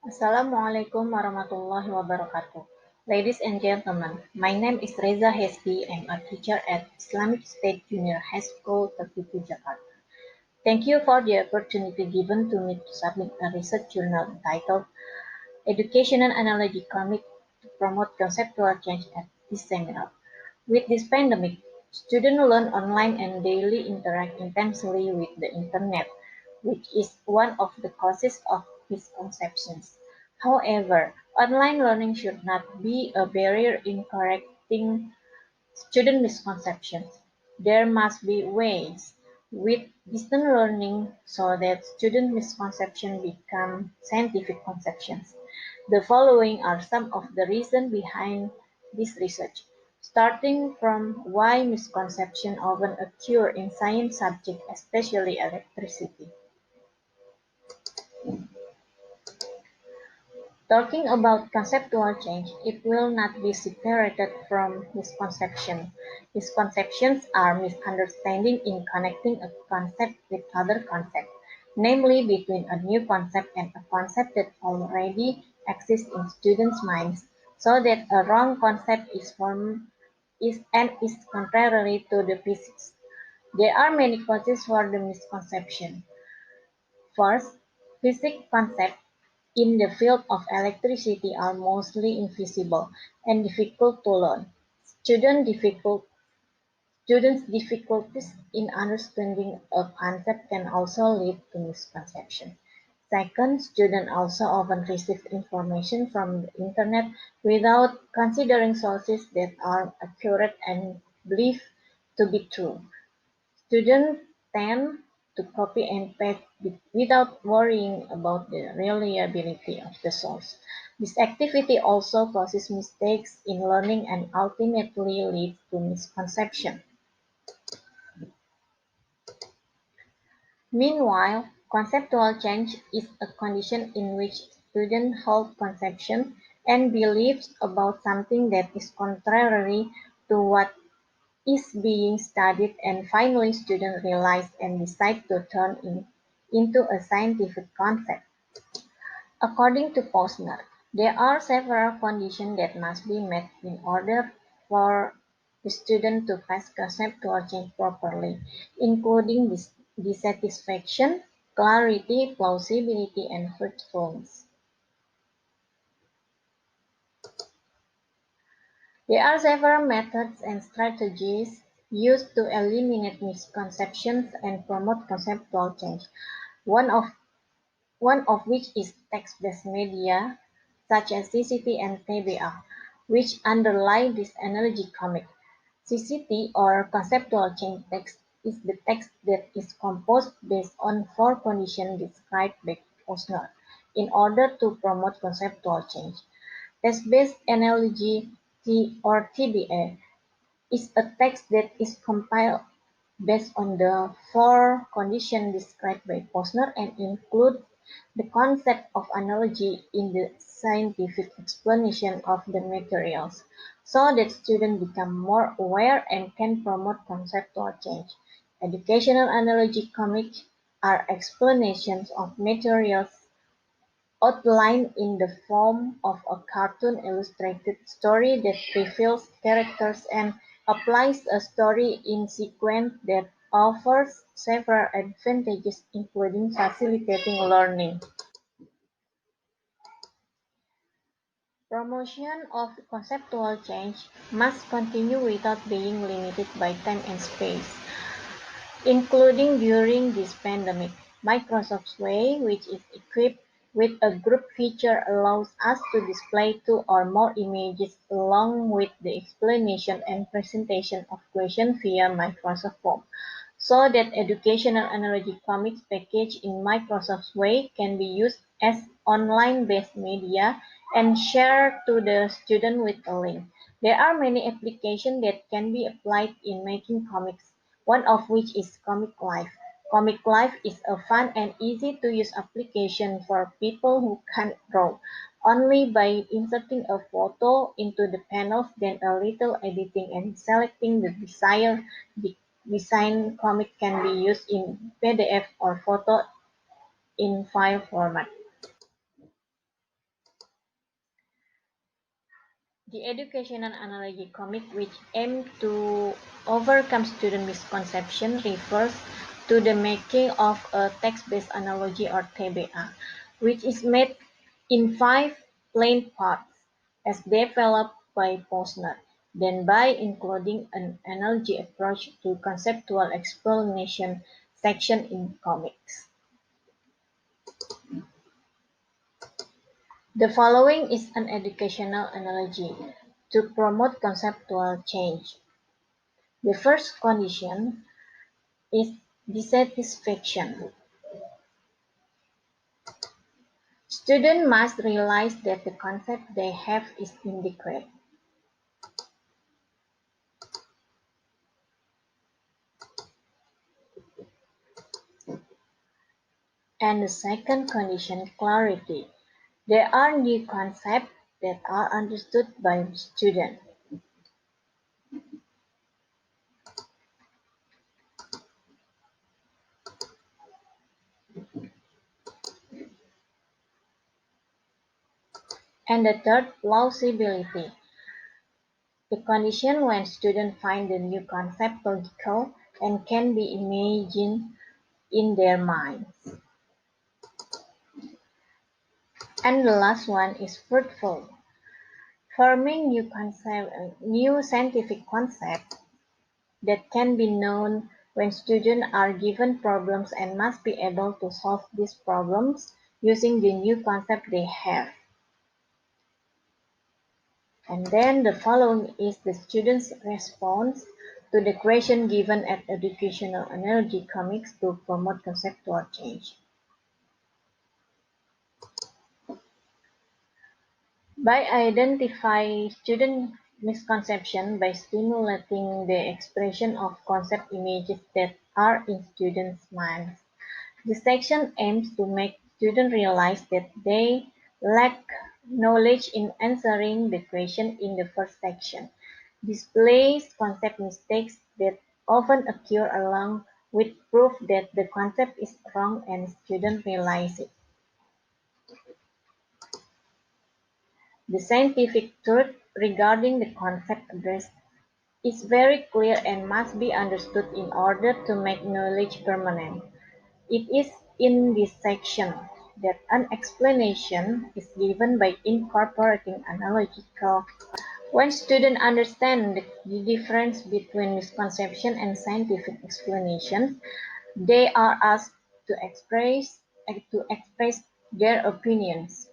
Assalamualaikum warahmatullahi wabarakatuh. Ladies and gentlemen, my name is Reza Hesti. I'm a teacher at Islamic State Junior High School, 32 Jakarta. Thank you for the opportunity given to me to submit a research journal entitled Education and Analogy Comic to promote conceptual change at this seminar. With this pandemic, students learn online and daily interact intensely with the internet, which is one of the causes of misconceptions. However, online learning should not be a barrier in correcting student misconceptions. There must be ways with distance learning so that student misconceptions become scientific conceptions. The following are some of the reasons behind this research, starting from why misconceptions often occur in science subjects, especially electricity. Talking about conceptual change, it will not be separated from misconception. Misconceptions are misunderstanding in connecting a concept with other concept, namely between a new concept and a concept that already exists in students' minds, so that a wrong concept is formed is contrary to the physics. There are many causes for the misconception. First, physics concepts in the field of electricity are mostly invisible and difficult to learn. Student difficult, Students' difficulties in understanding a concept can also lead to misconception. Second, students also often receive information from the internet without considering sources that are accurate and believed to be true. Students tend to copy and paste without worrying about the reliability of the source. This activity also causes mistakes in learning and ultimately leads to misconception. Meanwhile, conceptual change is a condition in which students hold conceptions and beliefs about something that is contrary to what is being studied, and finally students realize and decide to turn it into a scientific concept. According to Posner, there are several conditions that must be met in order for the student to face conceptual change properly, including dissatisfaction, clarity, plausibility, and fruitfulness. There are several methods and strategies used to eliminate misconceptions and promote conceptual change, one of one of which is text-based media such as CCT and TBR, which underlie this analogy comic. CCT, or conceptual change text, is the text that is composed based on four conditions described by Posner in order to promote conceptual change. Text-based analogy or TBA is a text that is compiled based on the four conditions described by Posner and includes the concept of analogy in the scientific explanation of the materials, so that students become more aware and can promote conceptual change. Educational analogy comics are explanations of materials outlined in the form of a cartoon illustrated story that reveals characters and applies a story in sequence that offers several advantages including facilitating learning. Promotion of conceptual change must continue without being limited by time and space, including during this pandemic. Microsoft's Way, which is equipped with a group feature, allows us to display two or more images along with the explanation and presentation of questions via Microsoft Form, so that educational analogy comics packaged in Microsoft's Way can be used as online-based media and shared to the student with a link. There are many applications that can be applied in making comics, one of which is Comic Life. Comic Life is a fun and easy to use application for people who can't draw. Only by inserting a photo into the panels, then a little editing and selecting the desired design, comic can be used in PDF or photo in file format. The educational analogy comic, which aims to overcome student misconception, refers to the making of a text-based analogy or TBA, which is made in 5 plain parts, as developed by Posner, then by including an analogy approach to conceptual explanation section in comics. The following is an educational analogy to promote conceptual change. The first condition is dissatisfaction. Students must realize that the concept they have is inadequate. And the second condition, clarity. There are new concepts that are understood by students. And the third, plausibility. The condition when students find the new concept logical and can be imagined in their minds. And the last one is fruitful. Forming new scientific concepts that can be known when students are given problems and must be able to solve these problems using the new concept they have. And then the following is the student's response to the question given at educational analogy comics to promote conceptual change. By identifying student misconception by stimulating the expression of concept images that are in students' minds. This section aims to make students realize that they lack knowledge in answering the question in the first section, displays concept mistakes that often occur along with proof that the concept is wrong and students realize it. The scientific truth regarding the concept addressed is very clear and must be understood in order to make knowledge permanent. It is in this section that an explanation is given by incorporating analogical. When students understand the difference between misconception and scientific explanations, they are asked to express their opinions.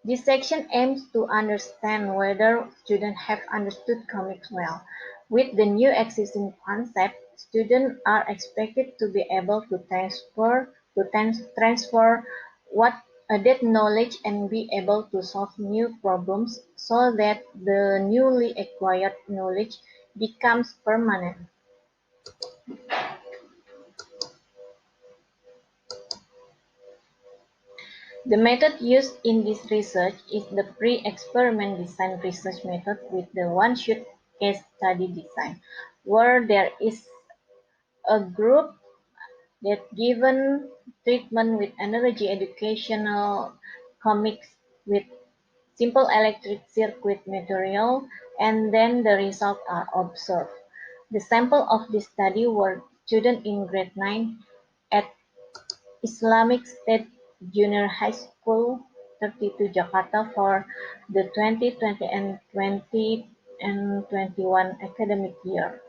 This section aims to understand whether students have understood comics well. With the new existing concept, students are expected to be able to transfer that knowledge and be able to solve new problems so that the newly acquired knowledge becomes permanent. The method used in this research is the pre-experiment design research method with the one-shot case study design, where there is a group that given treatment with analogy educational comics with simple electric circuit material, and then the results are observed. The sample of this study were students in grade 9 at Islamic State Junior High School 32 Jakarta for the 2020 and 2021 academic year,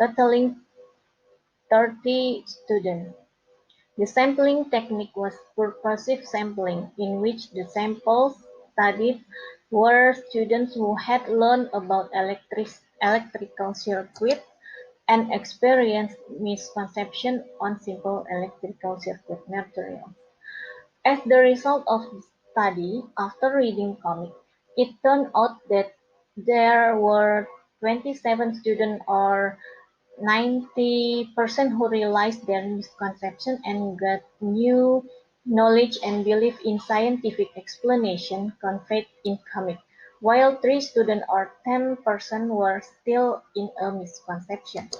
totaling 30 students. The sampling technique was purposive sampling, in which the samples studied were students who had learned about electrical circuits and experienced misconceptions on simple electrical circuit materials. As the result of the study, after reading comics, it turned out that there were 27 students or 90% who realized their misconception and got new knowledge and belief in scientific explanation conveyed in comics, while 3 students or 10% were still in a misconception.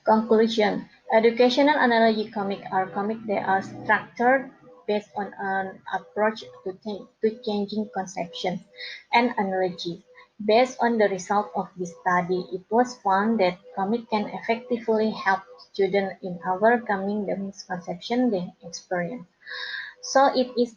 Conclusion: educational analogy comics are comics that are structured based on an approach to changing conceptions and analogies. Based on the result of this study, it was found that comic can effectively help students in overcoming the misconception they experience. So it is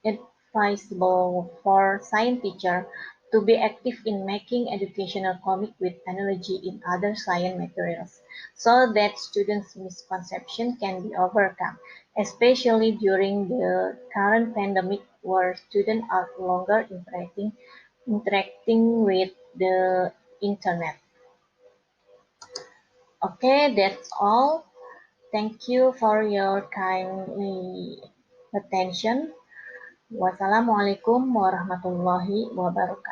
advisable for science teachers to be active in making educational comic with analogy in other science materials so that students' misconception can be overcome, especially during the current pandemic where students are no longer interacting with the internet. Okay, that's all. Thank you for your kind attention. Wassalamualaikum warahmatullahi wabarakatuh.